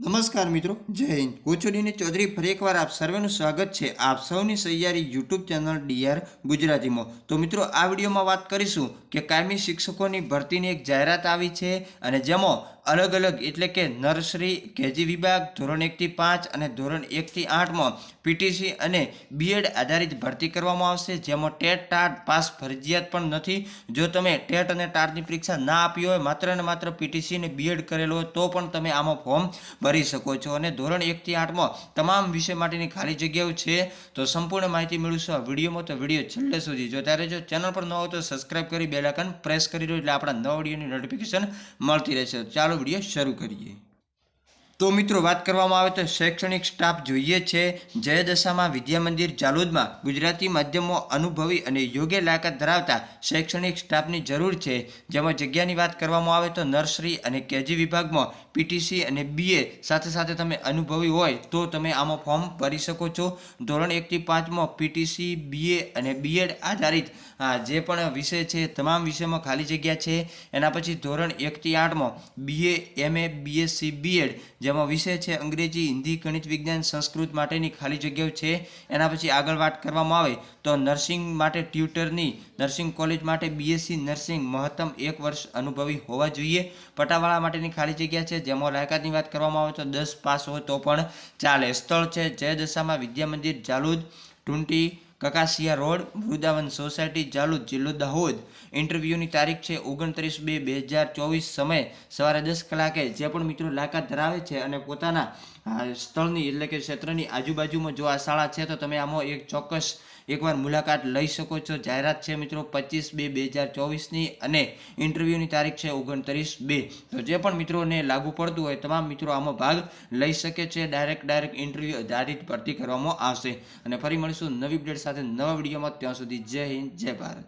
નમસ્કાર મિત્રો, જય હિન્દ. હું છું ડીની ચૌધરી. ફરી એકવાર આપ સર્વેનું સ્વાગત છે આપ સૌની સહિયારી યુટ્યુબ ચેનલ ડીઆર ગુજરાતીમાં. તો મિત્રો, આ વિડીયોમાં વાત કરીશું કે કાયમી શિક્ષકોની ભરતીની એક જાહેરાત આવી છે અને જેમાં અલગ અલગ એટલે કે નર્સરી, કેજી વિભાગ, ધોરણ 1 થી 5 અને ધોરણ 1 થી 8માં પીટીસી અને બીએડ આધારિત ભરતી કરવામાં આવશે. જેમાં ટેટ ટાટ પાસ ફરજિયાત પણ નથી. જો તમે ટેટ અને ટાટની પરીક્ષા ના આપી હોય, માત્ર ને માત્ર પીટીસી અને બીએડ કરેલો હોય તો પણ તમે આમાં ફોર્મ ભરી શકો છો. અને ધોરણ 1 થી 8માં તમામ વિષય માટેની ખાલી જગ્યાઓ છે. તો સંપૂર્ણ માહિતી મેળવશું આ વિડીયોમાં. તો વિડીયો છેલ્લે સુધી જોતા રહેજો. ચેનલ પર ન હોય તો સબસ્ક્રાઇબ કરી બેલ આઇકન પ્રેસ કરી દો એટલે આપણા નવા વિડીયોની નોટિફિકેશન મળતી રહેશે. ચાલો વિડીયો શરૂ કરીએ. તો મિત્રો, વાત કરવામાં આવે તો શૈક્ષણિક સ્ટાફ જોઈએ છે. જય દશામાં વિદ્યા મંદિર જાલોદમાં ગુજરાતી માધ્યમમાં અનુભવી અને યોગ્ય લાયકાત ધરાવતા શૈક્ષણિક સ્ટાફની જરૂર છે. જેમાં જગ્યાની વાત કરવામાં આવે તો નર્સરી અને કેજી વિભાગમાં પીટીસી અને બીએ સાથે સાથે તમે અનુભવી હોય તો તમે આમાં ફોર્મ ભરી શકો છો. ધોરણ 1 થી 5માં પીટીસી, બીએ અને બીએડ આધારિત જે પણ વિષય છે તમામ વિષયમાં ખાલી જગ્યા છે. એના પછી ધોરણ 1 થી 8માં બીએ, એમએ, બીએસસી, બીએડ જેમાં વિષય છે અંગ્રેજી, હિન્દી, ગણિત, વિજ્ઞાન, સંસ્કૃત માટેની ખાલી જગ્યાઓ છે. એના પછી આગળ વાત કરવામાં આવે તો નર્સિંગ માટે ટ્યુટરની નર્સિંગ કોલેજ માટે બીએસસી નર્સિંગ મહત્તમ 1 વર્ષ અનુભવી હોવા જોઈએ. પટાવાળા માટેની ખાલી જગ્યા છે. જેમાં લાયકાતની વાત કરવામાં આવે તો 10 પાસ હોય તો પણ ચાલે. સ્થળ છે જય દશામાં વિદ્યા મંદિર જાલોદ, 20 કકાસિયા રોડ, વૃંદાવન સોસાયટી, જાલોદ, જિલ્લો દાહોદ. ઇન્ટરવ્યૂની તારીખ છે 29/2/2024. સમય સવારે 10 કલાકે. જે પણ મિત્રો લાયકાત ધરાવે છે અને પોતાના સ્થળની એટલે કે ક્ષેત્રની આજુબાજુમાં જો આ શાળા છે તો તમે આમાં એક ચોક્કસ એકવાર મુલાકાત લઈ શકો છો. જાહેરાત છે મિત્રો 25/2/2024ની અને ઇન્ટરવ્યૂની તારીખ છે 29/2. તો જે પણ મિત્રોને લાગુ પડતું હોય તમામ મિત્રો આમાં ભાગ લઈ શકે છે. ડાયરેક્ટ ઇન્ટરવ્યૂ આધારિત ભરતી કરવામાં આવશે. અને ફરી મળીશું નવી અપડેટ સાથે નવા વિડીયોમાં. ત્યાં સુધી જય હિન્દ, જય ભારત.